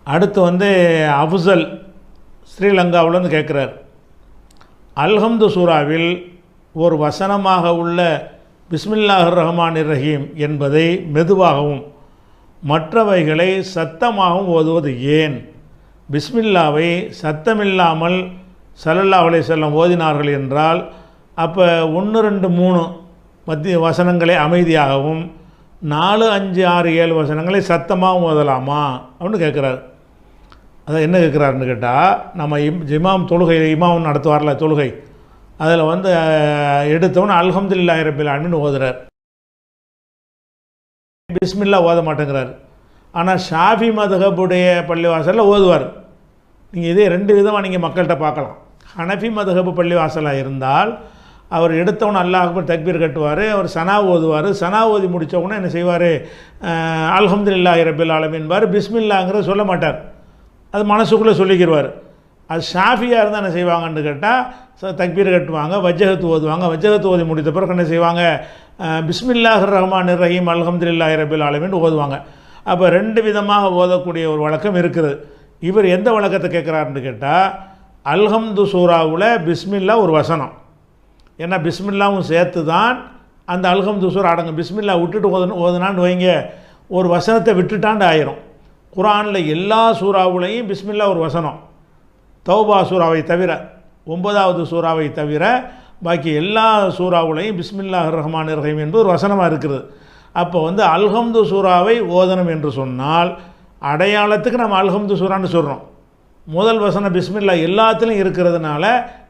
அடுத்து வந்து அஃசல் ஸ்ரீலங்காவிலேருந்து கேட்குறார், அல்ஹம்து சூராவில் ஒரு வசனமாக உள்ள பிஸ்மில்லாஹிர் ரஹ்மானிர் ரஹீம் என்பதை மெதுவாகவும் மற்றவைகளை சத்தமாகவும் ஓதுவது ஏன்? பிஸ்மில்லாவை சத்தமில்லாமல் ஸல்லல்லாஹு அலைஹி வஸல்லம் ஓதினார்கள் என்றால் அப்போ 1 2 3 மத்திய வசனங்களை அமைதியாகவும் 4 5 6 7 வசனங்களை சத்தமாகவும் ஓதலாமா அப்படின்னு கேட்குறாரு. அதை என்ன கேட்குறாருன்னு கேட்டால், நம்ம இமாம் தொழுகை இமாம் நடத்துவார்ல தொழுகை, அதில் வந்து எடுத்தவொன்னு அல்ஹம்துலில்லாஹி ரப்பில் ஆலமீன் ஓதுறார், பிஸ்மில்லா ஓத மாட்டேங்கிறார். ஆனால் ஷாஃபி மதுஹபுடைய பள்ளிவாசலில் ஓதுவார். நீங்கள் இதே 2 விதமாக நீங்கள் மக்கள்கிட்ட பார்க்கலாம். ஹனஃபி மதுஹபு பள்ளிவாசலாக இருந்தால் அவர் எடுத்தவொன்னு அல்லாஹ் அக்பர் தக்பீர் கட்டுவார், அவர் சனா ஓதுவார். சனா ஓதி முடித்தவொன்னே என்ன செய்வார், அல்ஹம்துலில்லாஹி ரப்பில் ஆலமீன் பார், பிஸ்மில்லாங்கிறத சொல்ல மாட்டார், அது மனசுக்குள்ளே சொல்லிக்கிடுவார். அது ஷாஃபியாக இருந்தால் என்ன செய்வாங்கன்னு கேட்டால் தக்பீர் கட்டுவாங்க, வஜ்ஜகத்து ஓதுவாங்க. வஜ்ஜகத்து ஓதி முடித்த பிறகு என்ன செய்வாங்க, பிஸ்மில்லாஹிர் ரஹ்மானிர் ரஹீம் அல்ஹம்துலில்லாஹி ரப்பில் ஆலமீன் ஓதுவாங்க. அப்போ 2 விதமாக ஓதக்கூடிய ஒரு வழக்கம் இருக்குது. இவர் எந்த வழக்கத்தை கேட்குறாருன்னு கேட்டால், அல்ஹம்து சூராவில் பிஸ்மில்லா ஒரு வசனம், ஏன்னா பிஸ்மில்லாவும் சேர்த்து தான் அந்த அல்ஹம்து சூரா அடங்கும். பிஸ்மில்லா விட்டுட்டு ஓதுனான்னு வைங்க, ஒரு வசனத்தை விட்டுட்டாண்டு ஆயிரும். குர்ஆனில் எல்லா சூறாவுலையும் பிஸ்மில்லா ஒரு வசனம், தௌபா சூறாவை தவிர 9வது சூறாவை தவிர பாக்கி எல்லா சூறாவுலையும் பிஸ்மில்லாஹிர் ரஹ்மானிர் ரஹீம் என்பது ஒரு வசனமாக இருக்குது. அப்போ வந்து அல்ஹம்து சூறாவை ஓதனம் என்று சொன்னால் அடையாளத்துக்கு நம்ம அல்ஹம்து சூரான்னு சொல்கிறோம். முதல் வசனம் பிஸ்மில்லா எல்லாத்துலேயும் இருக்கிறதுனால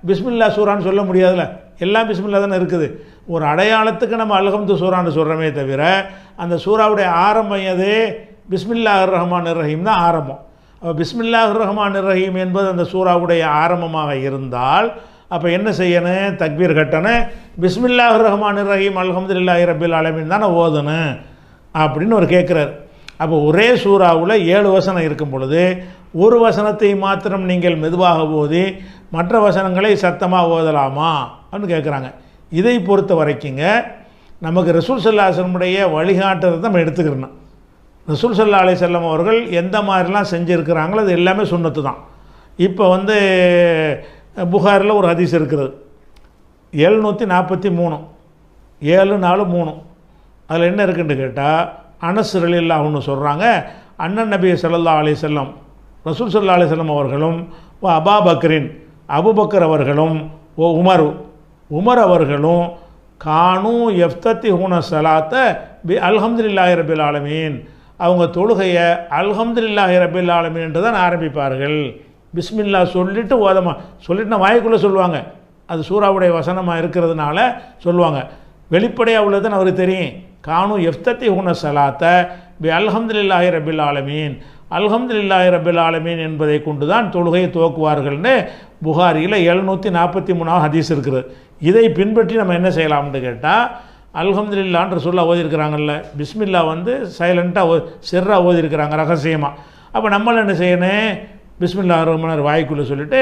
பிஸ்மில்லா சூரான்னு சொல்ல முடியாதுல்ல, எல்லாம் பிஸ்மில்லா தானே இருக்குது. ஒரு அடையாளத்துக்கு நம்ம அல்ஹம்து சூரான்னு சொல்கிறோமே தவிர அந்த சூறாவுடைய ஆரம்பம் எது, பிஸ்மில்லாஹிர் ரஹ்மானிர் ரஹீம் தான் ஆரம்பம். அப்போ பிஸ்மில்லாஹிர் ரஹ்மானிர் ரஹீம் என்பது அந்த சூறாவுடைய ஆரம்பமாக இருந்தால் அப்போ என்ன செய்யணும், தக்பீர் கட்டணும், பிஸ்மில்லாஹிர் ரஹ்மானிர் ரஹீம் அல்ஹம்துலில்லாஹி ரப்பில் ஆலமீன் தானே ஓதணும் அப்படின்னு ஒரு கேட்குறாரு. அப்போ ஒரே சூறாவில் 7 வசனம் இருக்கும் பொழுது ஒரு வசனத்தை மாத்திரம் நீங்கள் மெதுவாக ஓதி மற்ற வசனங்களை சத்தமாக ஓதலாமா அப்படின்னு கேட்குறாங்க. இதை பொறுத்த வரைக்குங்க நமக்கு ரசூல் ஸல்லல்லாஹு அலைஹி வஸல்லமுடைய வழிகாட்டுறதை நம்ம எடுத்துக்கிறணும். ரசூல் ஸல்லல்லாஹு அலைஹி வஸல்லம் அவர்கள் எந்த மாதிரிலாம் செஞ்சுருக்கிறாங்களோ அது எல்லாமே சுன்னத்து தான். இப்போ வந்து புகாரில் ஒரு ஹதீஸ் இருக்கிறது 743 743, அதில் என்ன இருக்குன்னு கேட்டால், அனஸ் ரலியல்லாஹு அன்ஹு சொல்கிறாங்க, அண்ணன் நபி ஸல்லல்லாஹு அலைஹி வஸல்லம் ரசூல் ஸல்லல்லாஹு அலைஹி வஸல்லம் அவர்களும் அபா பக்ரின் அபுபக்கர் அவர்களும் உமர் அவர்களும் கானு எஃப்தத்திஹூன ஸலாத்த பி அல்ஹம்துலில்லாஹி ரப்பில் ஆலமீன், அவங்க தொழுகையை அல்ஹம்துலில்லாஹி ரப்பில் ஆலமீன் என்று தான் ஆரம்பிப்பார்கள். பிஸ்மில்லா சொல்லிவிட்டு சொல்லிட்டு நான் வாய்க்குள்ளே சொல்லுவாங்க, அது சூறாவுடைய வசனமாக இருக்கிறதுனால சொல்லுவாங்க. வெளிப்படையாக உள்ளதுன்னு அவருக்கு தெரியும். கானு எஃப்தத்திஹூன ஸலாத்த பி அல்ஹம்துலில்லாஹி ரப்பில் ஆலமீன், அல்ஹம்துலில்லாஹி ரப்பில் ஆலமீன் என்பதை கொண்டு தான் தொழுகையை துவக்குவார்கள்னு புகாரியில் 743 ஹதீஸ் இருக்குது. இதை பின்பற்றி நம்ம என்ன செய்யலாம்னு கேட்டால், அல்ஹம்துலில்லாஹ்ன்ற சொல்ல ஓதிருக்கிறாங்கல்ல, பிஸ்மில்லா வந்து சைலண்ட்டாக சிர்ராக ஓதிருக்கிறாங்க ரகசியமாக. அப்போ நம்மளும் என்ன செய்யணும், பிஸ்மில்லாஹிர் ரஹ்மானிர் வாய்க்குள்ளே சொல்லிவிட்டு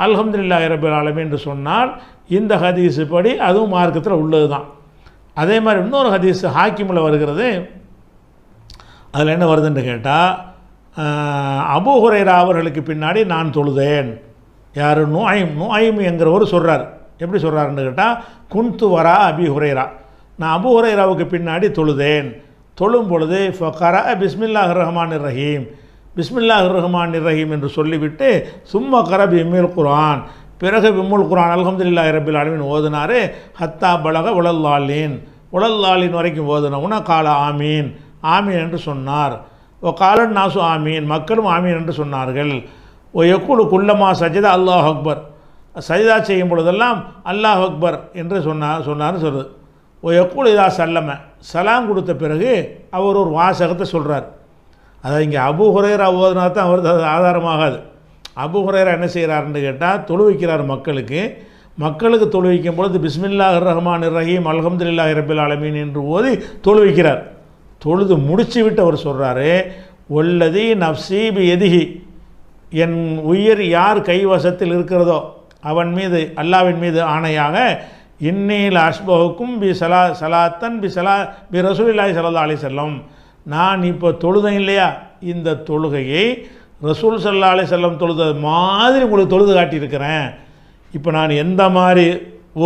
அல்ஹம்துலில்லாஹி ரப்பில் ஆலமீன் என்று சொன்னால் இந்த ஹதீஸு படி அதுவும் மார்க்கத்தில் உள்ளது தான். அதே மாதிரி இன்னொரு ஹதீஸ் ஹாக்கிமில் வருகிறது. அதில் என்ன வருதுன்னு கேட்டால், அபூ ஹுரைரா அவர்களுக்கு பின்னாடி நான் தொழுதேன். யார், நுஐம் என்கிறவர் சொல்கிறார். எப்படி சொல்கிறாருன்னு கேட்டால், குன்து வரா அபி ஹுரைரா, நான் அபூ ஹுரைராவுக்கு பின்னாடி தொழுதேன். தொழும் பொழுது ஃபகரா பிஸ்மில்லாஹிர் ரஹ்மானிர் ரஹீம், பிஸ்மில்லாஹிர் ரஹ்மானிர் ரஹீம் என்று சொல்லிவிட்டு சும்மா கரபி இம்மில் குர்ஆன், பிறகு விம்முல் குர்ஆன் அல்ஹம்துலில்லாஹி ரப்பில் ஆலமீன் ஓதினார். ஹத்தா பலக உலல்லாலின் வரைக்கும் ஓதினவுன்னா கால ஆமீன், ஆமீன் என்று சொன்னார். ஓ காலன் நாசு ஆமீன், மக்களும் ஆமீன் என்று சொன்னார்கள். ஓ யக்கூலு குல்லமா சஜிதா அல்லாஹ் அக்பர், சஜிதா செய்யும் பொழுதெல்லாம் அல்லாஹ் அக்பர் என்று சொன்னார்னு சொல்லுது. ஓ யக்கூலு இதா சல்லம, சலாம் கொடுத்த பிறகு அவர் ஒரு வாசகத்தை சொல்கிறார். அதாவது இங்கே அபூ ஹுரைரா ஓதுனா தான் அவருக்கு ஆதாரமாகாது. அபூ ஹுரைரா என்ன செய்கிறாருன்னு கேட்டால், தொழுவிக்கிறார் மக்களுக்கு தொழுவிக்கும் பொழுது பிஸ்மில்லாஹிர் ரஹ்மானிர் ரஹீம் அல்ஹம்துலில்லாஹி ரப்பில் ஆலமீன் என்று ஓதி தொழுவிக்கிறார். தொழுது முடிச்சு விட்டு அவர் சொல்கிறாரு, ஒல்லதி நஃப்ஸி பி எதிஹி, என் உயிர் யார் கைவசத்தில் இருக்கிறதோ அவன் மீது, அல்லாவின் மீது ஆணையாக, இன்னீல் அஷ்பஹுக்கும் பி சலாத்தன் பி ரசூலில்லாஹி ஸல்லல்லாஹு அலைஹி வஸல்லம், நான் இப்போ தொழுதேன் இல்லையா, இந்த தொழுகையை ரசூல் ஸல்லல்லாஹு அலைஹி வஸல்லம் தொழுது மாதிரி உங்களுக்கு தொழுது காட்டியிருக்கிறேன். இப்போ நான் எந்த மாதிரி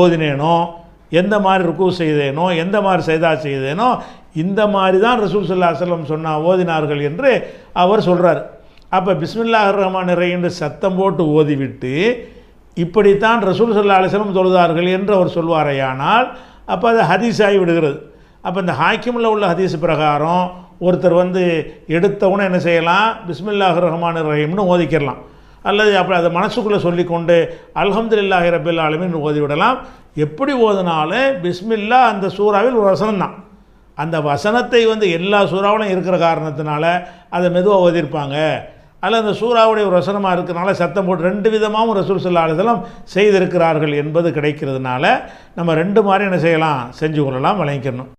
ஓதினேனோ, எந்த மாதிரி ருக்கு செய்தேனோ, எந்த மாதிரி சைதா செய்தேனோ, இந்த மாதிரி தான் ரசூல் ஸல்லல்லாஹு அலைஹி வஸல்லம் ஓதினார்கள் என்று அவர் சொல்கிறார். அப்போ பிஸ்மில்லாஹிர் ரஹ்மானிர் ரஹீம் என்று சத்தம் போட்டு ஓதிவிட்டு இப்படித்தான் ரசூல் ஸல்லல்லாஹு அலைஹி வஸல்லம் தொழுதார்கள் என்று அவர் சொல்வாரையானால் அப்போ அது ஹதீஸ் ஆகி விடுகிறது. அப்போ இந்த ஹாக்கிமில் உள்ள ஹதீஸ் பிரகாரம் ஒருத்தர் எடுத்தவுடனே என்ன செய்யலாம், பிஸ்மில்லாஹிர் ரஹ்மானிர் ரஹீம்னு ஓதிக்கிறலாம். அல்லது அப்படி அதை மனசுக்குள்ளே சொல்லிக்கொண்டு அல்ஹம்துலில்லாஹி ரப்பில் ஆலமீன் ஓதிவிடலாம். எப்படி ஓதினாலும் பிஸ்மில்லா அந்த சூறாவில் ஒரு வசனம் தான். அந்த வசனத்தை எல்லா சூறாவிலும் இருக்கிற காரணத்தினால அதை மெதுவாக ஓதிருப்பாங்க. அல்லது அந்த சூறாவுடைய ஒரு வசனமாக இருக்கிறனால சத்தம் போட்டு ரெண்டு விதமாகவும் ரசூல் ஸல்லல்லாஹு அலைஹி வஸல்லம் செய்திருக்கிறார்கள் என்பது கிடைக்கிறதுனால நம்ம ரெண்டு மாதிரி என்ன செய்யலாம், செஞ்சு கொள்ளலாம், விளங்கிக்கணும்.